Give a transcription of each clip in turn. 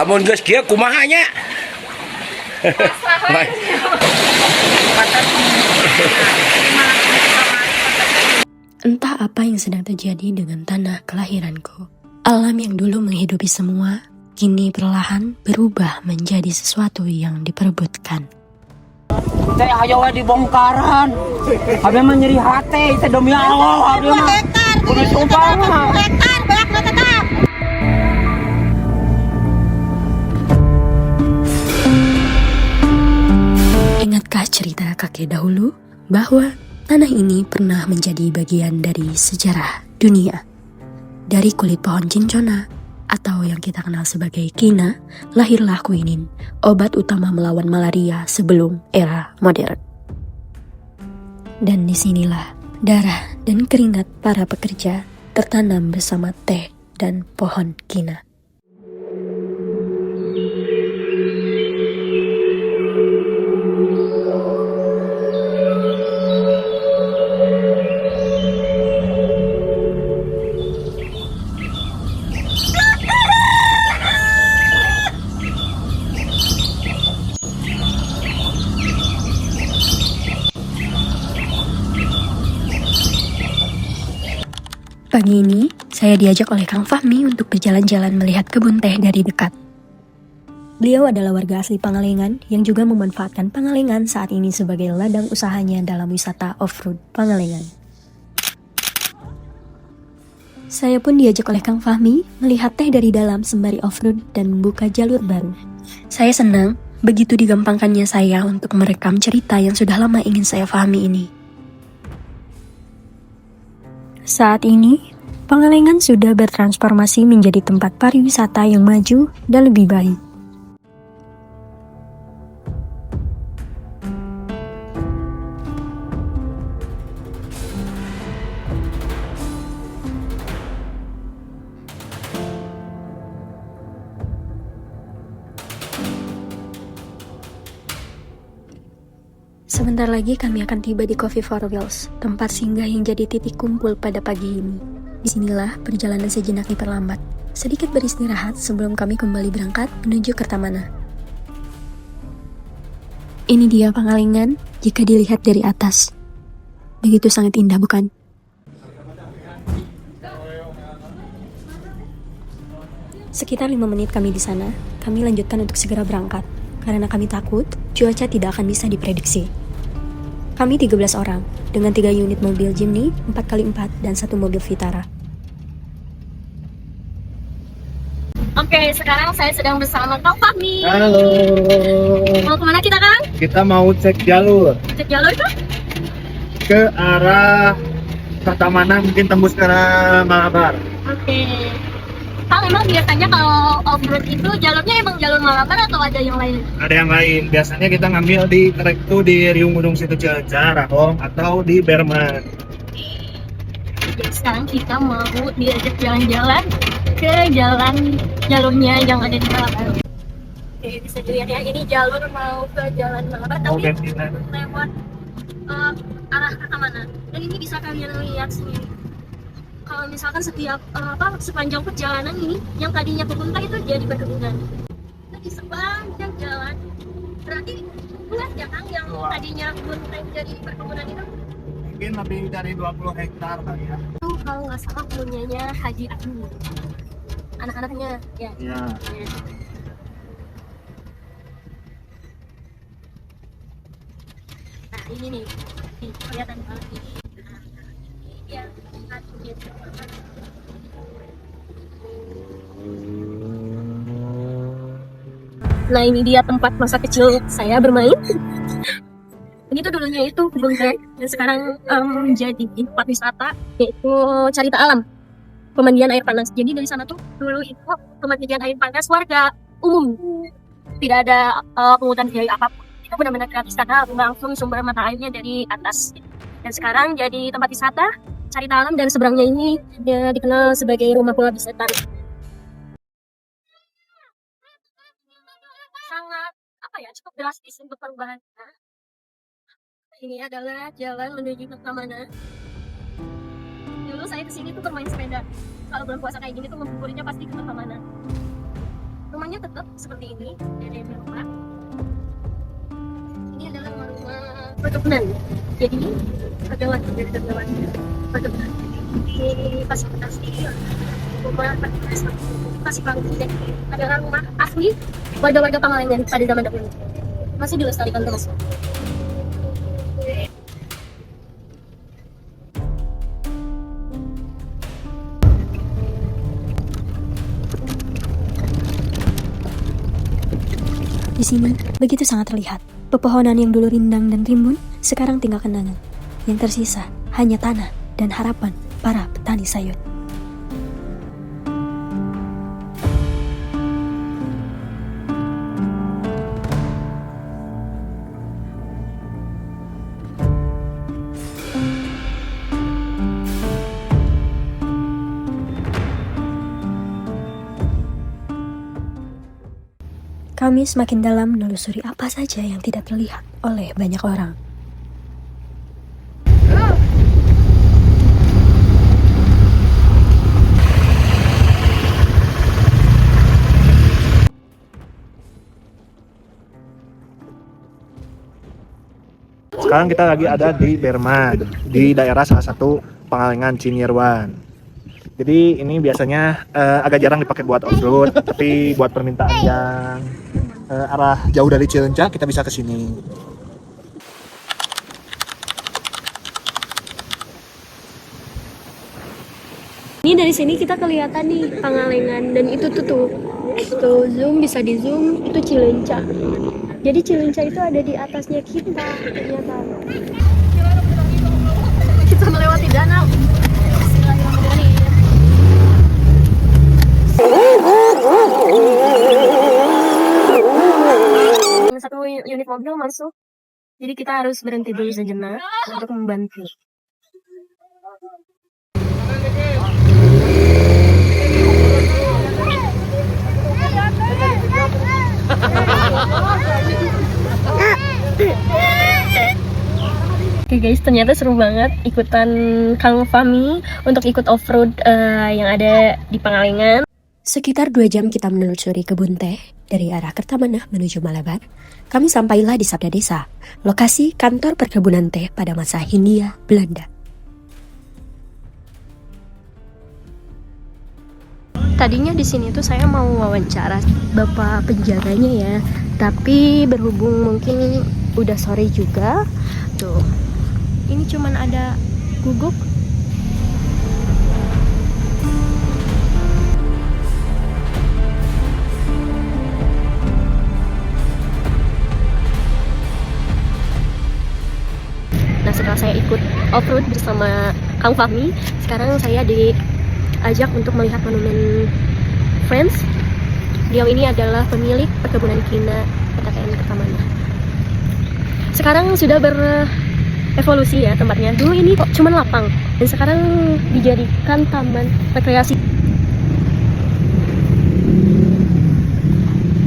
Amun geus kieu kumaha nya? Entah apa yang sedang terjadi dengan tanah kelahiranku. Alam yang dulu menghidupi semua, kini perlahan berubah menjadi sesuatu yang diperebutkan. Teh hayo we dibongkaran. Abi mah nyeri hate, teh demi Allah, abi mah. Kudu sumpah mah. Hektar banyak na tetap. Ingatkah cerita kakek dahulu bahwa tanah ini pernah menjadi bagian dari sejarah dunia? Dari kulit pohon cincona atau yang kita kenal sebagai kina, lahirlah quinin, obat utama melawan malaria sebelum era modern. Dan disinilah darah dan keringat para pekerja tertanam bersama teh dan pohon kina. Pagi ini, saya diajak oleh Kang Fahmi untuk berjalan-jalan melihat kebun teh dari dekat. Beliau adalah warga asli Pangalengan yang juga memanfaatkan Pangalengan saat ini sebagai ladang usahanya dalam wisata off-road Pangalengan. Saya pun diajak oleh Kang Fahmi melihat teh dari dalam sembari off-road dan membuka jalur baru. Saya senang begitu digampangkannya saya untuk merekam cerita yang sudah lama ingin saya pahami ini. Saat ini, Pangalengan sudah bertransformasi menjadi tempat pariwisata yang maju dan lebih baik. Sebentar lagi kami akan tiba di Coffee for Wheels, tempat singgah yang jadi titik kumpul pada pagi ini. Disinilah perjalanan sejenak diperlambat, sedikit beristirahat sebelum kami kembali berangkat menuju Kertamana. Ini dia Pangalengan jika dilihat dari atas. Begitu sangat indah, bukan? Sekitar 5 menit kami di sana, kami lanjutkan untuk segera berangkat, karena kami takut cuaca tidak akan bisa diprediksi. Kami 13 orang, dengan 3 unit mobil Jimny, 4x4, dan 1 mobil Vitara. Oke, sekarang saya sedang bersama Kang Fahmi. Halo. Mau kemana kita, Kang? Kita mau cek jalur Cek jalur itu? ke arah Pertamana, mungkin tembus ke arah Malabar. Oke. Kang, emang biasanya kalau off-road itu jalurnya emang jalur Malabar atau ada yang lain? Ada yang lain. Biasanya kita ngambil di trek itu di Riung Gunung Situ Cilecar, atau di Berman. Jadi sekarang kita mau diajak jalan-jalan ke jalurnya yang ada di Malabar. Oke, bisa dilihat ya, ini jalur mau ke jalan Malabar Mau tapi bensinan. lewat arah Kertamana. Dan ini bisa kalian lihat sendiri. Kalau misalkan setiap sepanjang perjalanan ini yang tadinya kebun teh itu jadi perkebunan. Itu di sepanjang jalan. Berarti luas ya Kang yang tadinya kebun teh jadi perkebunan itu? Mungkin lebih dari 20 hektar kali ya. Itu kalau nggak salah punyanya Haji Agung. Anak-anaknya ya. Iya. Ya. Nah ini nih kelihatan banget nih. Ya, nah ini dia tempat masa kecil saya bermain. Ini tuh dulunya itu kebun teh dan sekarang menjadi tempat wisata yaitu Carita Alam, pemandian air panas. Jadi dari sana tuh dulu itu pemandian air panas warga umum, tidak ada pungutan biaya apapun. Itu benar-benar gratis karena langsung sumber mata airnya dari atas. Dan sekarang jadi tempat wisata Carita Alam dan seberangnya ini dia dikenal sebagai rumah bola bisetan. Sangat cukup drastis untuk perubahan. Nah, ini adalah jalan menuju ke Kertamana. Dulu saya kesini tuh bermain sepeda. Kalau bulan puasa kayak gini tuh ngabuburitnya pasti ke Kertamana. Rumahnya tetap seperti ini, dari berubah. Ini adalah rumah perkebunan. Jadi ada warga dari teman perkebunan difasilitasi rumah masih bagus. Jadi adalah rumah asli warga-warga Pangalengan pada zaman dahulu. Masih dilestarikan terus. Di sini begitu sangat terlihat. Pepohonan yang dulu rindang dan rimbun sekarang tinggal kenangan. Yang tersisa hanya tanah dan harapan para petani sayur. Kami semakin dalam menelusuri apa saja yang tidak terlihat oleh banyak orang. Sekarang kita lagi ada di Berman, di daerah salah satu Pangalengan Cinierwan. Jadi ini biasanya agak jarang dipakai buat off-road, tapi buat permintaan yang arah jauh dari Cileunca kita bisa ke sini. Ini dari sini kita kelihatan nih Pangalengan, dan itu tuh zoom, bisa di zoom, itu Cileunca. Jadi Cileunca itu ada di atasnya kita ternyata. Kita melewati danau. Satu unit mobil masuk, jadi kita harus berhenti dulu sejenak untuk membantu. Oke guys, ternyata seru banget ikutan Kang Fahmi untuk ikut off-road yang ada di Pangalengan. Sekitar 2 jam kita menelusuri kebun teh dari arah Kertamanah menuju Malabar. Kami sampailah di Sabda Desa, lokasi kantor perkebunan teh pada masa Hindia Belanda. Tadinya di sini tuh saya mau wawancara bapak penjaganya ya, tapi berhubung mungkin udah sore juga, tuh ini cuman ada guguk. Nah, setelah saya ikut off-road bersama Kang Fahmi, sekarang saya diajak untuk melihat monumen Friends. Beliau ini adalah pemilik perkebunan Kina PTKN Kertamanah. Sekarang sudah berevolusi ya tempatnya. Dulu ini kok cuma lapang, dan sekarang dijadikan taman rekreasi.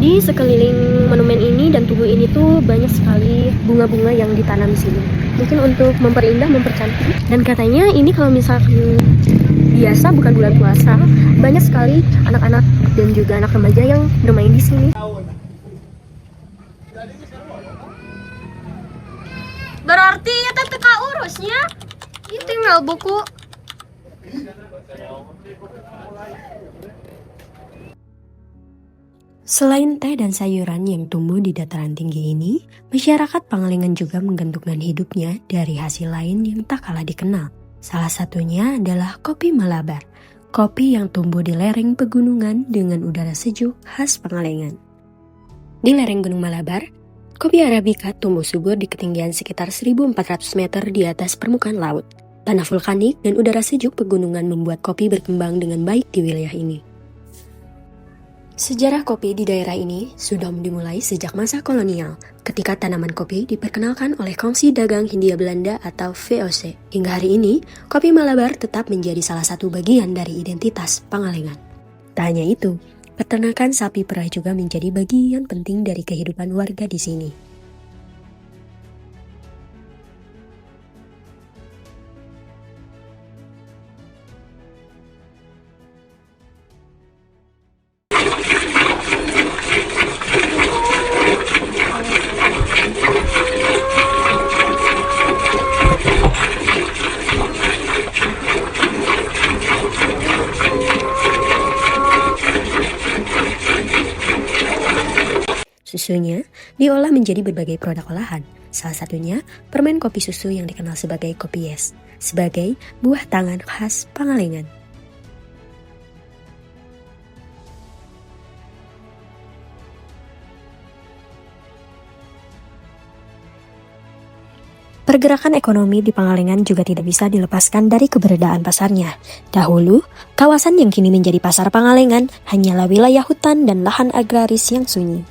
Di sekeliling monumen ini dan tugu ini tuh banyak sekali bunga-bunga yang ditanam di sini. Mungkin untuk memperindah, mempercantik. Dan katanya ini kalau misalkan biasa bukan bulan puasa, banyak sekali anak-anak dan juga anak remaja yang bermain di sini. Berarti ya teka urusnya, ini tinggal buku. Selain teh dan sayuran yang tumbuh di dataran tinggi ini, masyarakat Pangalengan juga menggantungkan hidupnya dari hasil lain yang tak kalah dikenal. Salah satunya adalah kopi Malabar, kopi yang tumbuh di lereng pegunungan dengan udara sejuk khas Pangalengan. Di lereng Gunung Malabar, kopi Arabica tumbuh subur di ketinggian sekitar 1.400 meter di atas permukaan laut. Tanah vulkanik dan udara sejuk pegunungan membuat kopi berkembang dengan baik di wilayah ini. Sejarah kopi di daerah ini sudah dimulai sejak masa kolonial, ketika tanaman kopi diperkenalkan oleh Kongsi Dagang Hindia Belanda atau VOC. Hingga hari ini, kopi Malabar tetap menjadi salah satu bagian dari identitas Pangalengan. Tak hanya itu, peternakan sapi perah juga menjadi bagian penting dari kehidupan warga di sini. susunya diolah menjadi berbagai produk olahan. Salah satunya permen kopi susu yang dikenal sebagai kopi es, sebagai buah tangan khas Pangalengan. Pergerakan ekonomi di Pangalengan juga tidak bisa dilepaskan dari keberadaan pasarnya. Dahulu, kawasan yang kini menjadi pasar Pangalengan hanyalah wilayah hutan dan lahan agraris yang sunyi.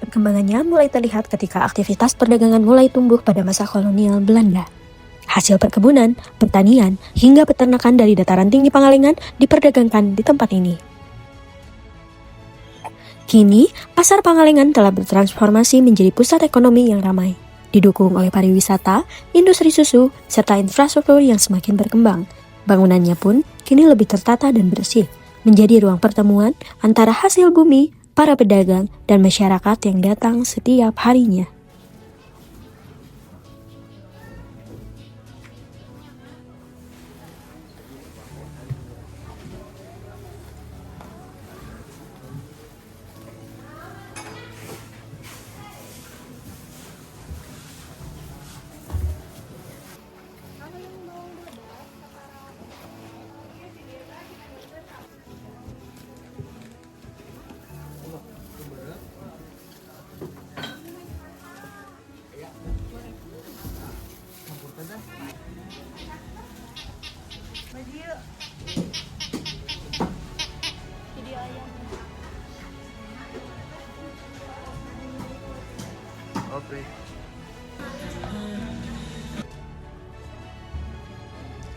Perkembangannya mulai terlihat ketika aktivitas perdagangan mulai tumbuh pada masa kolonial Belanda. Hasil perkebunan, pertanian, hingga peternakan dari dataran tinggi Pangalengan diperdagangkan di tempat ini. Kini, pasar Pangalengan telah bertransformasi menjadi pusat ekonomi yang ramai, didukung oleh pariwisata, industri susu, serta infrastruktur yang semakin berkembang. Bangunannya pun kini lebih tertata dan bersih, menjadi ruang pertemuan antara hasil bumi, para pedagang, dan masyarakat yang datang setiap harinya.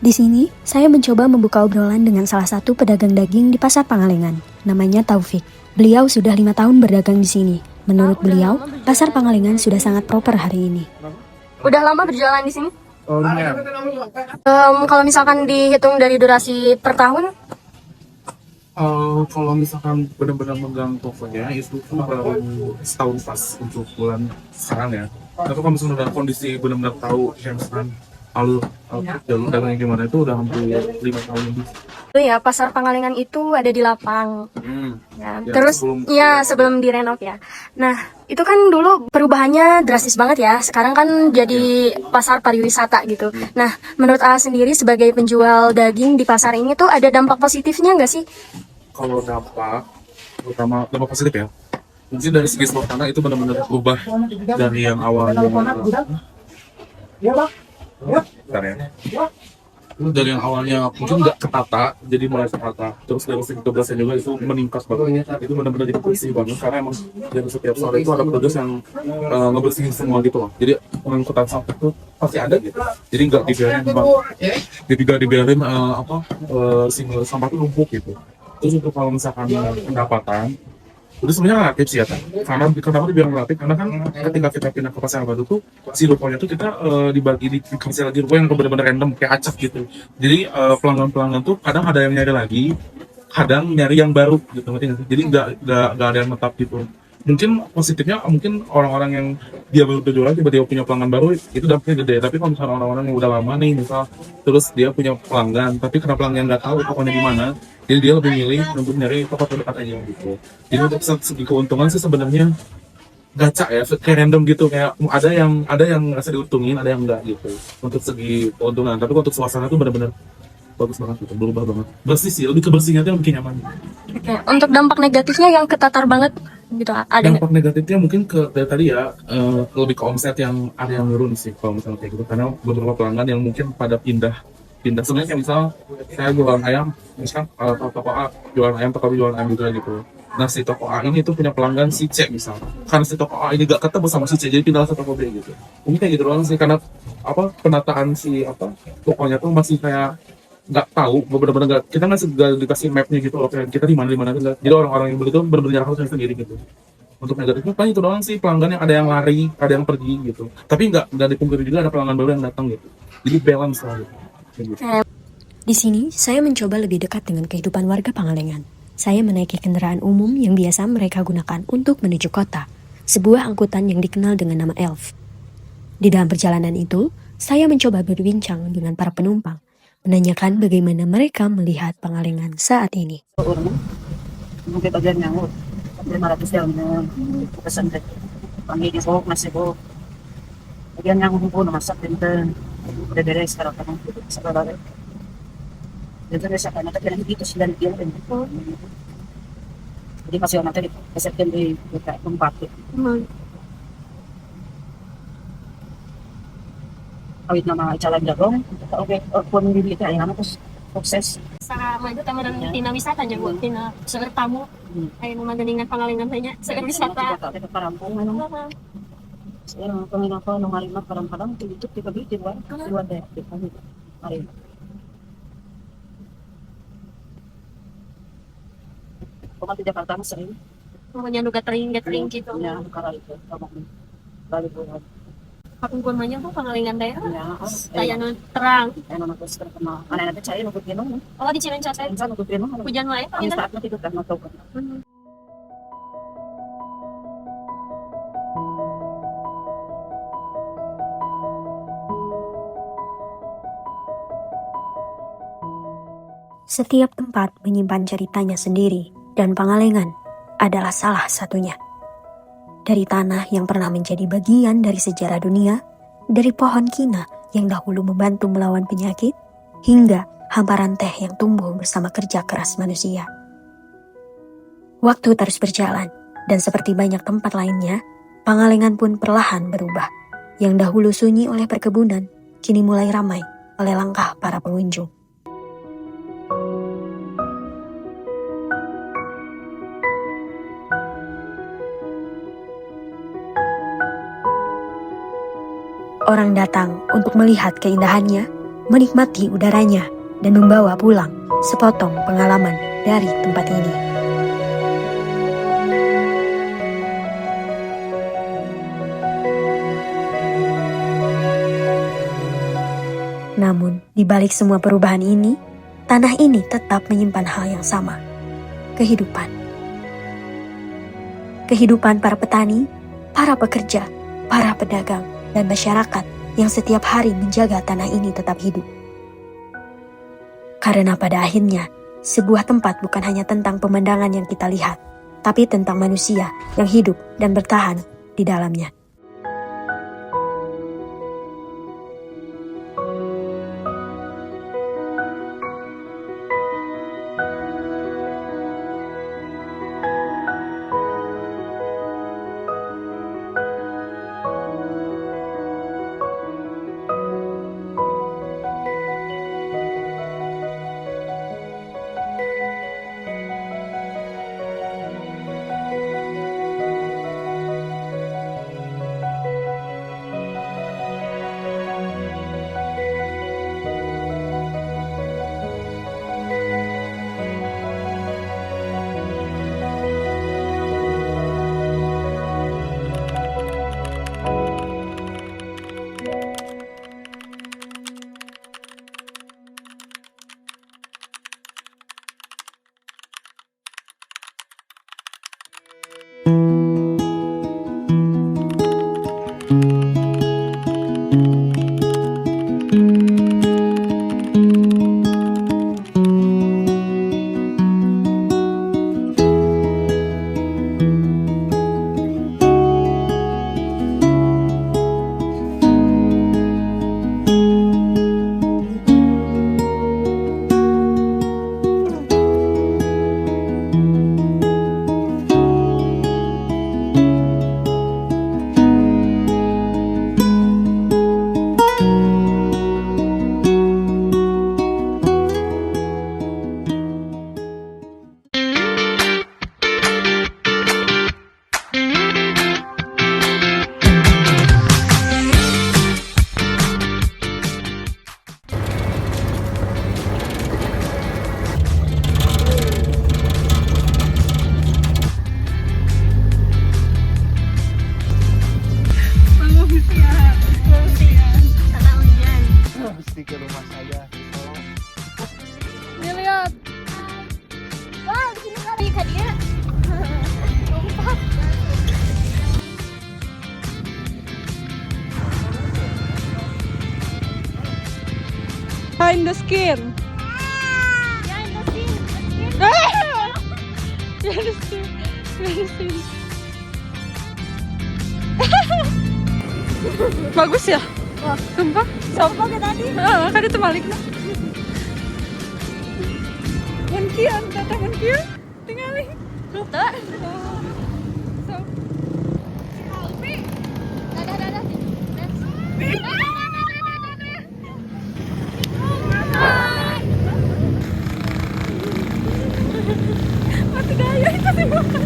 Di sini, saya mencoba membuka obrolan dengan salah satu pedagang daging di Pasar Pangalengan. Namanya Taufik. Beliau sudah 5 tahun berdagang di sini. Menurut beliau, Pasar Pangalengan sudah sangat proper hari ini. Udah lama berjalan di sini? Oh, lumayan. Kalau misalkan dihitung dari durasi per tahun, Kalau misalkan benar-benar megang tokonya itu baru setahun pas untuk bulan sekarang ya. Tapi kalau misalnya udah kondisi benar-benar tahu yang sekarang alur jalur dagangnya gimana itu udah hampir 5 tahun lebih. itu ya Pasar Pangalengan itu ada di Lapang. Ya, Ya, terus sebelum direnov ya. Nah, itu kan dulu perubahannya drastis banget ya. Sekarang kan jadi pasar pariwisata gitu. Nah, menurut A sendiri sebagai penjual daging di pasar ini tuh ada dampak positifnya nggak sih? Kalau dampak, terutama dampak positif ya. Mungkin dari segi suasana itu benar-benar berubah dari yang awalnya. Bentar ya. Dari yang awalnya mungkin nggak ketata, jadi mulai tertata. Terus dari segi kebersihan juga itu meningkat banget. Itu benar-benar jadi bersih banget karena emang dari setiap sore itu ada petugas yang ngebersihin semua gitu loh. Jadi pengangkutan sampah itu pasti ada gitu. Jadi nggak dibiarin sampah itu numpuk gitu. Terus untuk kalau misalkan pendapatan itu sebenarnya relatif sih ya kan. Karena kenapa dibilang relatif? Karena kan ketika kita pindah ke pasar baru tuh si rukonya tuh kita dikasih lagi ruko yang benar-benar random kayak acak gitu. Jadi pelanggan-pelanggan tuh kadang ada yang nyari lagi, kadang nyari yang baru gitu ngerti nggak sih? Jadi nggak ada yang tetap gitu. Mungkin positifnya mungkin orang-orang yang dia baru berjualan tiba-tiba punya pelanggan baru itu dampaknya gede. Tapi kalau misalnya orang-orang yang udah lama nih misal terus dia punya pelanggan tapi karena pelanggan nggak tahu tokonya di mana, jadi dia lebih milih untuk nyari toko terdekat aja gitu. Jadi untuk segi keuntungan sih sebenarnya gacak ya, kayak random gitu, kayak ada yang ngerasa diuntungin, ada yang enggak gitu untuk segi keuntungan. Tapi untuk suasana tuh benar-benar bagus banget gitu, berubah banget. Bersih sih, lebih ke bersihnya tuh yang bikin nyaman. Oke, untuk dampak negatifnya yang ketatar banget gitu ada nggak? Dampak negatifnya mungkin ke dari tadi ya lebih ke omset yang ada yang turun sih kalau misalnya kayak gitu, karena beberapa pelanggan yang mungkin pada pindah sebenarnya kayak misal saya jualan ayam, misal toko A jualan ayam, toko B jualan ayam juga gitu. Nah si toko A ini tuh punya pelanggan si C misal, karena si toko A ini gak ketemu sama si C jadi pindah ke toko B gitu. Mungkin kayak gitu doang sih, karena penataan si tokonya tuh masih kayak nggak tahu, benar-benar nggak, kita nggak dikasih mapnya gitu loh, kayak kita di mana jadi orang-orang yang beli itu benar-benar harus sendiri gitu. Untuk negatifnya paling itu doang sih, pelanggan yang ada yang lari, ada yang pergi gitu, tapi nggak dipungkiri juga ada pelanggan baru yang datang gitu, jadi balance lah gitu. Di sini, saya mencoba lebih dekat dengan kehidupan warga Pangalengan. Saya menaiki kendaraan umum yang biasa mereka gunakan untuk menuju kota, sebuah angkutan yang dikenal dengan nama Elf. Di dalam perjalanan itu, saya mencoba berbincang dengan para penumpang, menanyakan bagaimana mereka melihat Pangalengan saat ini. Mungkin bagian yang 500 yang pesan Kami di bawah masih bawah. Bagian yang kumpul masak dan udah beres sekarang kamu sekarang. Jadi saya kan nanti kira gitu sih dari dia kan. Jadi masih nanti di di tempat itu. Awit nama jalan jagong, oke, pun di itu yang terus sukses. Sa maju tamaran tina wisata nya buat tina seueur tamu. Aya nu maganingan pangalengan teh nya seueur wisata. Kita parampung anu. Sekarang kami apa nu ngarima kadang-kadang itu kita di luar deh di kami. Mari. Kok di Jakarta sering Pokoknya nu gathering gitu. ya karena itu kamu balik buat Kapungkur mah nya bu pangalengan daerah. ya Aya nu terang. anu nak terkenal. Ana nanti cai nunggu minum. Oh di Cileunca teh Insan nunggu minum. hujan wae Kami pangalengan. saatnya itu kan tahu kan. Setiap tempat menyimpan ceritanya sendiri, dan Pangalengan adalah salah satunya. Dari tanah yang pernah menjadi bagian dari sejarah dunia, dari pohon kina yang dahulu membantu melawan penyakit, hingga hamparan teh yang tumbuh bersama kerja keras manusia. Waktu terus berjalan, dan seperti banyak tempat lainnya, Pangalengan pun perlahan berubah. Yang dahulu sunyi oleh perkebunan, kini mulai ramai oleh langkah para pengunjung. Orang datang untuk melihat keindahannya, menikmati udaranya, dan membawa pulang sepotong pengalaman dari tempat ini. Namun, di balik semua perubahan ini, tanah ini tetap menyimpan hal yang sama, kehidupan. Kehidupan para petani, para pekerja, para pedagang, dan masyarakat yang setiap hari menjaga tanah ini tetap hidup. Karena pada akhirnya, sebuah tempat bukan hanya tentang pemandangan yang kita lihat, tapi tentang manusia yang hidup dan bertahan di dalamnya. Mesti ke rumah saya. Lihat. Wah, di sini kali Kak dia. Lompat. Behind the skin. Behind the scene. Behind the skin. Behind the skin. Bagus ya? Sumpah. Sumpah kayak tadi. Kan itu balik. Munkian, tata munkian. Tinggalin. Tuh. So. Mati gaya itu sih bukan.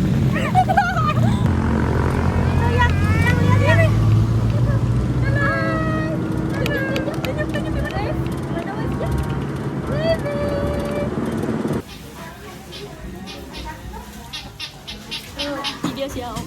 Dia siapa?